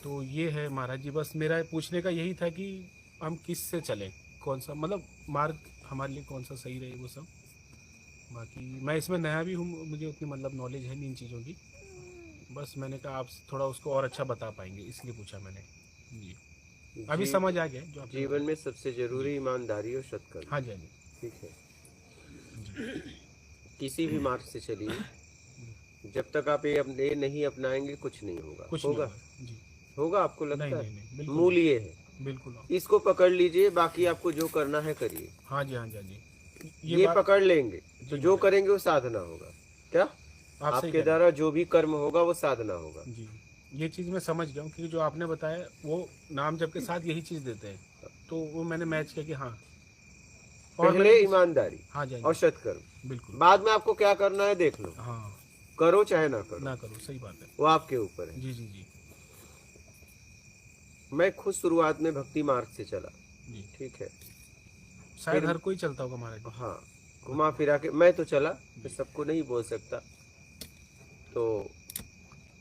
तो ये है महाराज जी, बस मेरा पूछने का यही था कि हम किस से चलें, कौन सा मतलब मार्ग हमारे लिए कौन सा सही रहे, वो सब। बाकी मैं इसमें नया भी हूँ, मुझे उतनी मतलब नॉलेज है नहीं इन चीज़ों की। बस मैंने कहा आप थोड़ा उसको और अच्छा बता पाएंगे, इसलिए पूछा मैंने। जी, अभी जी, समझ आ गया जो आपने जीवन बताया। में सबसे जी, जरूरी ईमानदारी और सत्कर्म। हाँ जी, हाँ जी। ठीक है, जी, किसी भी मार्ग से चलिए, जी, जब तक आप ये नहीं अपनाएंगे कुछ नहीं होगा। कुछ नहीं होगा? होगा जी। होगा, आपको नहीं लगता है? नहीं नहीं, बिल्कुल मूल ये है, नहीं, बिल्कुल हाँ। इसको पकड़ लीजिए, बाकी आपको जो करना है करिए। हाँ जी, हाँ जी, हाँ जी, ये ये बात। पकड़ लेंगे तो जी जो महाराज, करेंगे वो साधना होगा। क्या? आप सही आपके कह रहे द्वारा जो भी कर्म होगा वो साधना होगा। हैं जी। ये चीज़ मैं समझ गया हूँ, क्योंकि जो आपने बताया वो नाम जप के साथ यही चीज़ देते हैं, तो वो मैंने मैच किया कि हाँ। और पहले मैंने किस। ईमानदारी हाँ जी, हाँ और जी, सत्कर्म, बिल्कुल। बाद में आपको क्या करना है देख लो। हाँ, करो चाहे ना करो, ना करो, सही बात है। वो आपके ऊपर है। जी जी जी। मैं खुद शुरुआत में भक्ति मार्ग से चला। जी, ठीक है। शायद फिर हर कोई चलता होगा महाराज जी। हाँ, घुमा भक्ति। फिरा के मैं तो चला, मैं जी सबको नहीं बोल सकता। तो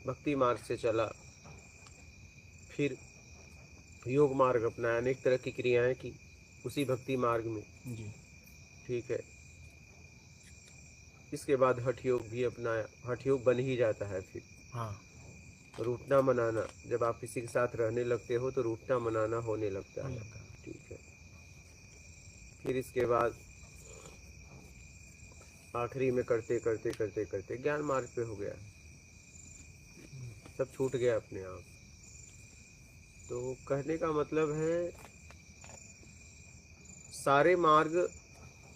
भक्ति मार्ग से चला, फिर योग मार्ग अपनाया, अनेक तरह की क्रियाएं की उसी भक्ति मार्ग में। जी। ठीक है। इसके बाद हठ योग भी अपनाया, हठ योग बन ही जाता है। फिर हाँ, रूठना मनाना, जब आप किसी के साथ रहने लगते हो तो रूठना मनाना होने लगता हो है। जाता है। ठीक है। फिर इसके बाद आखिरी में करते करते करते करते ज्ञान मार्ग पे हो गया, सब छूट गया अपने आप। तो कहने का मतलब है, सारे मार्ग,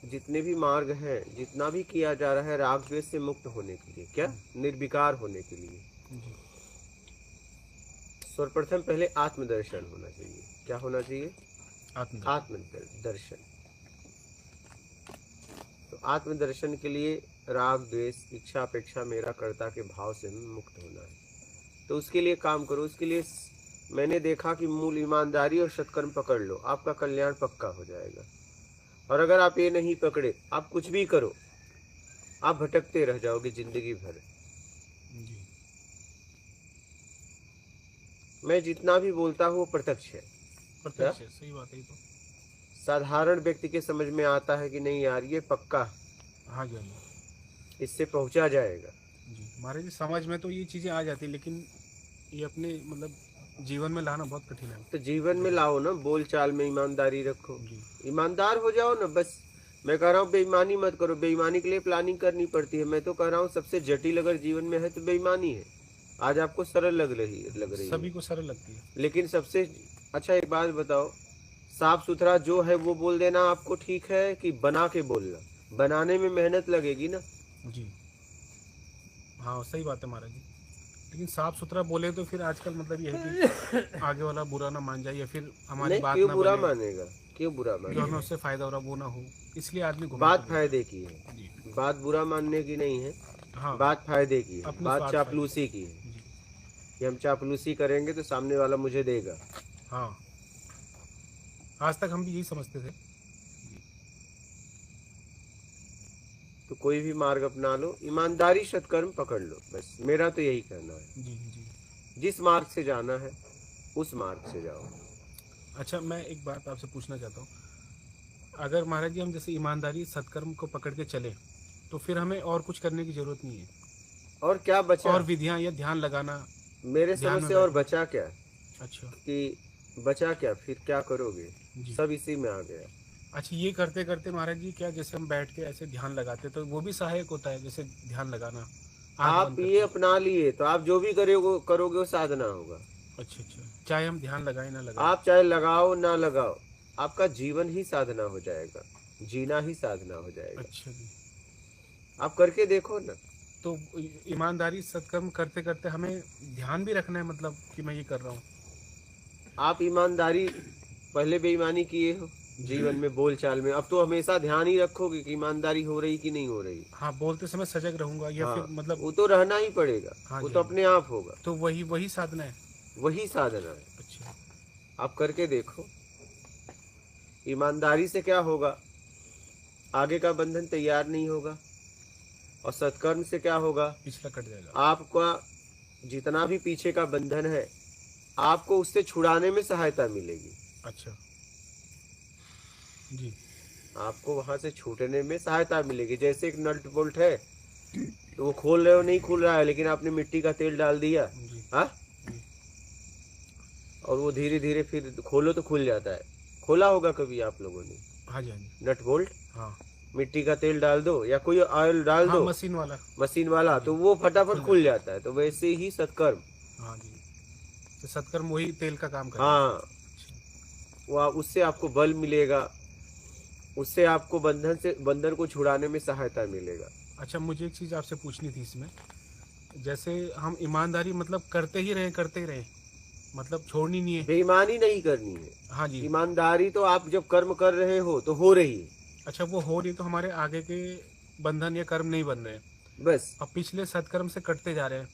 जितने भी मार्ग हैं, जितना भी किया जा रहा है राग द्वेष से मुक्त होने के लिए, क्या निर्विकार होने के लिए। जी, सर्वप्रथम पहले आत्मदर्शन होना चाहिए। क्या होना चाहिए? आत्मदर्शन। आत्मदर्शन। तो आत्मदर्शन के लिए राग द्वेष इच्छा अपेक्षा मेरा कर्ता के भाव से मुक्त होना है। तो उसके लिए काम करो। उसके लिए मैंने देखा कि मूल ईमानदारी और सत्कर्म पकड़ लो, आपका कल्याण पक्का हो जाएगा। और अगर आप ये नहीं पकड़े, आप कुछ भी करो, आप भटकते रह जाओगे जिंदगी भर। जी, मैं जितना भी बोलता हूँ वो प्रत्यक्ष है। क्या? प्रत्यक्ष है, सही बात है ये तो। साधारण व्यक्ति के समझ में आता है कि नहीं यार ये पक्का, हाँ जी, हाँ जी, इससे पहुंचा जाएगा। जी महाराज जी, समझ में तो ये चीज़ें आ जाती, लेकिन ये अपने मतलब जीवन में लाना बहुत कठिन है। तो जीवन में जी, लाओ ना, बोल चाल में ईमानदारी रखो, जी, ईमानदार हो जाओ ना बस। मैं कह रहा हूँ बेईमानी मत करो, बेईमानी के लिए प्लानिंग करनी पड़ती है। मैं तो कह रहा हूँ सबसे जटिल अगर जीवन में है तो बेईमानी है। आज आपको सरल लग रही है, सभी को सरल लगती है। लेकिन सबसे अच्छा एक बात बताओ, साफ सुथरा जो है वो बोल देना आपको ठीक है कि बना के बोलना? बनाने में मेहनत लगेगी ना। जी, हाँ सही बात है महाराज जी। लेकिन साफ सुथरा बोले तो फिर आजकल मतलब ये है कि आगे वाला बुरा ना मान जाए, या फिर हमारी नहीं, बात क्यों ना बुरा बने, मानेगा? क्यों बुरा जो हमें मानेगा? उससे फायदा हो रहा वो ना हो, इसलिए आदमी घुमा बात फिर देता फायदे की है, है। जी, बात बुरा मानने की नहीं है, हाँ, बात फायदे की है, अपने बात स्वार्थ फायदे। चापलूसी की है। जी, कि हम चापलूसी करेंगे तो सामने वाला मुझे देगा। हाँ, आज तक हम भी यही समझते थे। जी, तो कोई भी मार्ग अपना लो, ईमानदारी सत्कर्म पकड़ लो, बस मेरा तो यही कहना है। जी, जी। जिस मार्ग से जाना है उस मार्ग से जाओ। अच्छा, मैं एक बात आपसे पूछना चाहता हूँ। अगर महाराज जी हम जैसे ईमानदारी सत्कर्म को पकड़ के चले, तो फिर हमें और कुछ करने की जरूरत नहीं है। और क्या बचा? और विधियाँ या ध्यान लगाना, मेरे ध्यान समझ में से और बैठना। बचा क्या? अच्छा। कि बचा क्या, फिर क्या करोगे? जी। सब इसी में आ गया। अच्छा, ये करते करते महाराज जी क्या, जैसे हम बैठ के ऐसे ध्यान लगाते तो वो भी सहायक होता है, जैसे ध्यान लगाना आंख आप बंद ये करके। अपना लिए तो आप जो भी करोगे करोगे वो साधना होगा। अच्छा अच्छा, चाहे हम ध्यान लगाएं ना लगाएं। आप चाहे लगाओ ना लगाओ, आपका जीवन ही साधना हो जाएगा, जीना ही साधना हो जाएगा। अच्छा जी। आप करके देखो ना। तो ईमानदारी सत्कर्म करते करते हमें ध्यान भी रखना है, मतलब कि मैं ये कर रहा हूँ। आप ईमानदारी, पहले बेईमानी किए हो जीवन में बोल चाल में, अब तो हमेशा ध्यान ही रखोगे कि ईमानदारी हो रही कि नहीं हो रही। हाँ, बोलते समय सजग रहूंगा, या फिर हाँ, मतलब। वो तो रहना ही पड़ेगा, हाँ वो जी, तो हाँ जी। अपने आप होगा। तो वही वही साधना है। वही साधना है। अच्छा। आप करके देखो। ईमानदारी से क्या होगा? आगे का बंधन तैयार नहीं होगा। और सत्कर्म से क्या होगा? पिछला कट जाएगा। आपका जितना भी पीछे का बंधन है आपको उससे छुड़ाने में सहायता मिलेगी। अच्छा जी। आपको वहां से छूटने में सहायता मिलेगी। जैसे एक नट बोल्ट है, तो वो खोल रहे हो, नहीं खुल रहा है, लेकिन आपने मिट्टी का तेल डाल दिया, जी हाँ, जी। और वो धीरे धीरे फिर खोलो तो खुल जाता है। खोला होगा कभी आप लोगों ने हाँ जी हाँ जी। Nut bolt? हाँ मिट्टी का तेल डाल दो या कोई ऑयल डाल हाँ, दो, मशीन वाला। मशीन वाला, जी, तो वो फटाफट खुल खुल जाता जाता है। तो वैसे ही सत्कर्म, है। हाँ जी, तो सत्कर्म वही तेल का काम करेगा। हाँ, अच्छा। वो उससे आपको बल मिलेगा, उससे आपको बंधन को छुड़ाने में सहायता मिलेगा। अच्छा, मुझे एक चीज़ आपसे पूछनी थी इसमें। जैसे हम ईमानदारी मतलब करते ही रहे, मतलब छोड़नी नहीं है। बेईमानी नहीं करनी है। हाँ जी। ईमानदारी तो आप जब कर्म कर रहे हो तो हो रही है, अच्छा, वो हो रही तो हमारे आगे के बंधन या कर्म नहीं बन रहे हैं, बस अब पिछले सत्कर्म से कटते जा रहे हैं।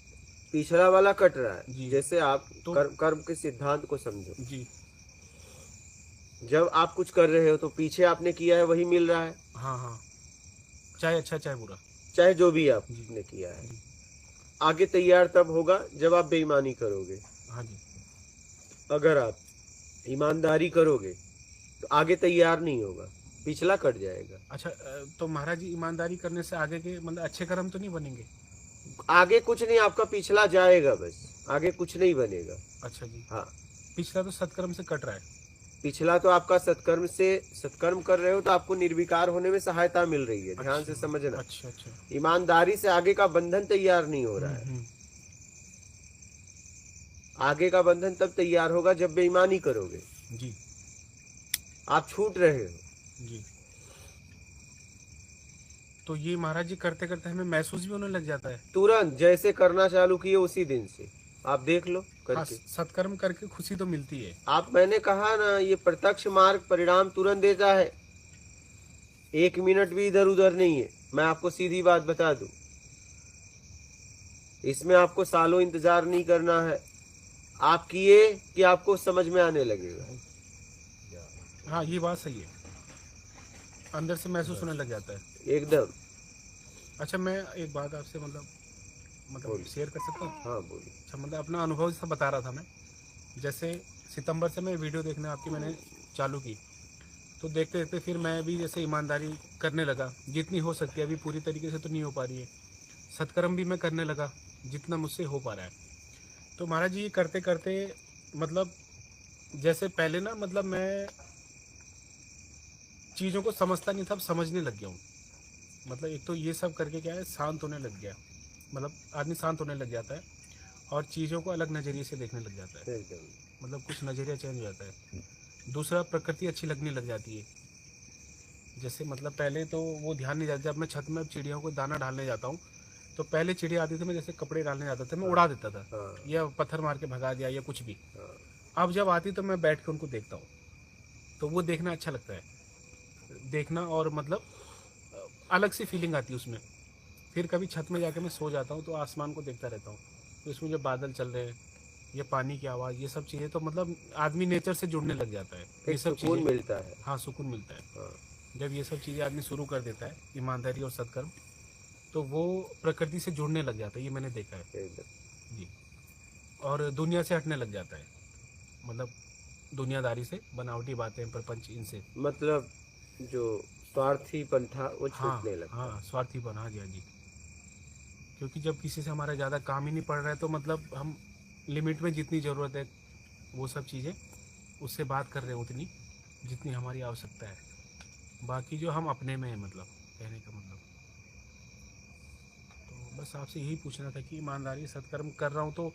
पिछला वाला कट रहा है। जी। जैसे आप तो कर्म के सिद्धांत को समझो। जी। जब आप कुछ कर रहे हो तो पीछे आपने किया है वही मिल रहा है, हाँ हाँ, चाहे अच्छा चाहे बुरा। चाहे जो भी जी आपने किया है। जी। आगे तैयार तब होगा जब आप बेईमानी करोगे। हाँ जी। अगर आप ईमानदारी करोगे तो आगे तैयार नहीं होगा, पिछला कट जाएगा। अच्छा, तो महाराज जी ईमानदारी करने से आगे के मतलब अच्छे कर्म तो नहीं बनेंगे? आगे कुछ नहीं, आपका पिछला जाएगा बस, आगे कुछ नहीं बनेगा। अच्छा जी। हाँ, पिछला तो सत्कर्म से कट रहा है। पिछला तो आपका सत्कर्म कर रहे हो तो आपको निर्विकार होने में सहायता मिल रही है। ध्यान अच्छा से समझना, अच्छा। अच्छा। ईमानदारी से आगे का बंधन तैयार नहीं हो रहा है। हम्म। आगे का बंधन तब तैयार होगा जब बेईमानी करोगे। जी आप छूट रहे हो। जी। तो ये महाराज जी करते करते हमें महसूस भी होने लग जाता है। तुरंत जैसे करना चालू किए उसी दिन से आप देख लो हाँ, करके। सत्कर्म करके खुशी तो मिलती है। आप, मैंने कहा ना, ये प्रत्यक्ष मार्ग परिणाम तुरंत देता है। 1 मिनट भी इधर उधर नहीं है। मैं आपको सीधी बात बता दूं, इसमें आपको सालों इंतजार नहीं करना है। आप किए कि आपको समझ में आने लगेगा। हाँ, ये बात सही है, अंदर से महसूस होने लग जाता है। एकदम। अच्छा, मैं एक बात आपसे मतलब बोलिए। शेयर कर सकता हूँ? हाँ बोलिए। अच्छा, मतलब अपना अनुभव से बता रहा था मैं। जैसे सितंबर से मैं वीडियो देखना आपकी मैंने चालू की, तो देखते देखते फिर मैं भी जैसे ईमानदारी करने लगा जितनी हो सकती है। अभी पूरी तरीके से तो नहीं हो पा रही है। सत्कर्म भी मैं करने लगा जितना मुझसे हो पा रहा है। तो महाराज जी ये करते करते मतलब जैसे पहले ना मतलब मैं चीज़ों को समझता नहीं था, अब समझने लग गया हूँ। मतलब एक तो ये सब करके क्या है, शांत होने लग गया, मतलब आदमी शांत होने लग जाता है और चीज़ों को अलग नज़रिए से देखने लग जाता है। एकदम। मतलब कुछ नज़रिया चेंज हो जाता है। दूसरा, प्रकृति अच्छी लगने लग जाती है। जैसे मतलब पहले तो वो ध्यान नहीं जाता। जब मैं छत में चिड़ियों को दाना डालने जाता हूँ तो पहले चिड़िया आती थी, मैं जैसे कपड़े डालने जाता था मैं उड़ा देता था, हाँ या पत्थर मार के भगा दिया या कुछ भी। हाँ। अब जब आती तो मैं बैठ के उनको देखता हूँ, तो वो देखना अच्छा लगता है, देखना। और मतलब अलग सी फीलिंग आती है उसमें। फिर कभी छत में जाके मैं सो जाता हूँ तो आसमान को देखता रहता हूँ, तो इसमें जो बादल चल रहे हैं, ये पानी की आवाज़, ये सब चीज़ें, तो मतलब आदमी नेचर से जुड़ने लग जाता है। ये एक सब सुकून चीज़ें, मिलता है। हाँ, सुकून मिलता है। हाँ जब ये सब चीज़ें आदमी शुरू कर देता है, ईमानदारी और सत्कर्म, तो वो प्रकृति से जुड़ने लग जाता है। ये मैंने देखा है एकदम। जी। और दुनिया से हटने लग जाता है, मतलब दुनियादारी से, बनावटी बातें, प्रपंच, इनसे। मतलब जो स्वार्थीपन था वो हाँ छूटने लगता है। हाँ, स्वार्थीपन, हाँ जी हाँ जी। क्योंकि जब किसी से हमारा ज़्यादा काम ही नहीं पड़ रहा है तो मतलब हम लिमिट में जितनी ज़रूरत है वो सब चीज़ें उससे बात कर रहे हैं उतनी जितनी हमारी आवश्यकता है। बाकी जो हम अपने में है, मतलब कहने का मतलब। तो बस आपसे यही पूछना था कि ईमानदारी सत्कर्म कर रहा हूँ तो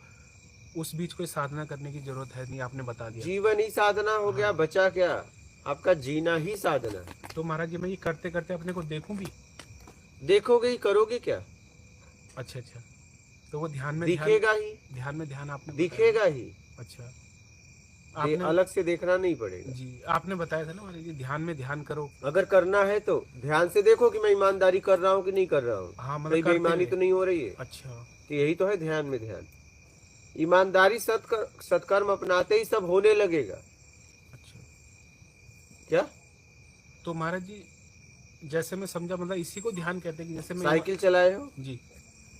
उस बीच कोई साधना करने की ज़रूरत है नहीं, आपने बता दिया। जीवन ही साधना हो गया, हाँ। बचा क्या? आपका जीना ही साधना है। तो महाराज जी मैं ये करते करते अपने को देखूं भी? देखोगे ही, करोगे क्या? अच्छा अच्छा। तो वो ध्यान में दिखेगा ही, ध्यान आपने बताया। दिखेगा ही। अच्छा, दे आपने अलग से देखना नहीं पड़ेगा। जी आपने बताया था ना महाराज जी, ध्यान में ध्यान करो। अगर करना है तो ध्यान से देखो कि मैं ईमानदारी कर रहा हूँ कि नहीं कर रहा हूँ, हाँ, मतलब कहीं करते बेईमानी हुए। तो नहीं हो रही है। अच्छा तो यही तो है ध्यान में ध्यान। ईमानदारी सत्कर्म अपनाते ही सब होने लगेगा। अच्छा। क्या? तो महाराज जी जैसे मैं समझा, मतलब इसी को ध्यान कहते हैं कि जैसे मैं साइकिल चलाए हो, जी।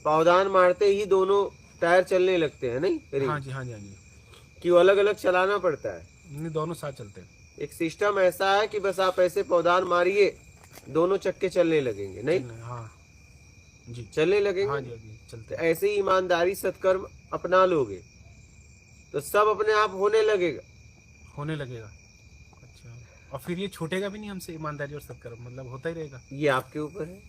पावदान मारते ही दोनों टायर चलने लगते हैं, नहीं? हाँ जी हाँ जी हाँ जी। कि वो अलग अलग चलाना पड़ता है? नहीं, दोनों साथ चलते हैं। एक सिस्टम ऐसा है कि बस आप ऐसे पौधान मारिए, दोनों चक्के चलने लगेंगे, नहीं हाँ जी, चलने हाँ लगेंगे। जी, हाँ जी, चलते तो हैं। ऐसे ही ईमानदारी सत्कर्म अपना लोगे तो सब अपने आप होने लगेगा। होने लगेगा। अच्छा, और फिर ये छूटेगा भी नहीं हमसे, ईमानदारी और सत्कर्म मतलब होता ही रहेगा। ये आपके ऊपर है।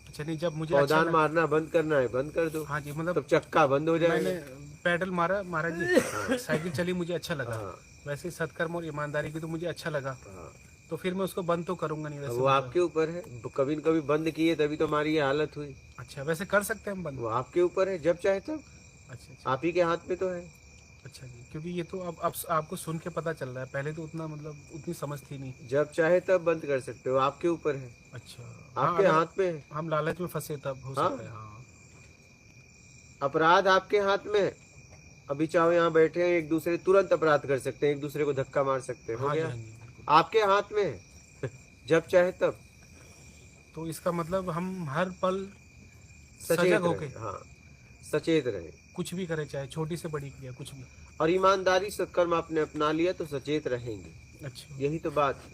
अच्छा, नहीं जब मुझे अच्छा पौधान लगा। मारना बंद करना है, बंद कर दो, हाँ जी, मतलब तब चक्का बंद हो मैंने जाएगा। पैडल मारा महाराज जी, साइकिल चली मुझे अच्छा लगा। हाँ वैसे ही सत्कर्म और ईमानदारी की तो मुझे अच्छा लगा, हाँ, तो फिर मैं उसको बंद तो करूंगा नहीं अब वैसे वो मतलब। आपके ऊपर है। कभी न कभी बंद किए तभी तो हमारी ये हालत हुई। अच्छा, वैसे कर सकते हैं हम बंद। वो आपके ऊपर है, जब चाहे तब। अच्छा अच्छा। आप ही के हाथ में तो है। अच्छा जी, क्योंकि ये तो अब आपको सुन के पता चल रहा है, पहले तो उतना मतलब उतनी समझ थी नहीं। जब चाहे तब बंद कर सकते हो, आपके ऊपर है, अच्छा, हाँ, आपके अगर हाथ में है। हम लालच में फंसे तब हो हाँ, सकता है। हाँ अपराध आपके हाथ में है। अभी चाहो यहाँ बैठे हैं, एक दूसरे तुरंत अपराध कर सकते हैं, एक दूसरे को धक्का मार सकते हैं, हो हाँ जी, गया। हाँ जी, बिल्कुल। आपके हाथ में है जब चाहे तब। तो इसका मतलब हम हर पल सजग सचेत होके रहे, हाँ, सचेत रहे। कुछ भी करें, चाहे छोटी से बड़ी क्रिया कुछ भी। और ईमानदारी सत्कर्म आपने अपना लिया तो सचेत रहेंगे। अच्छा, यही तो बात है।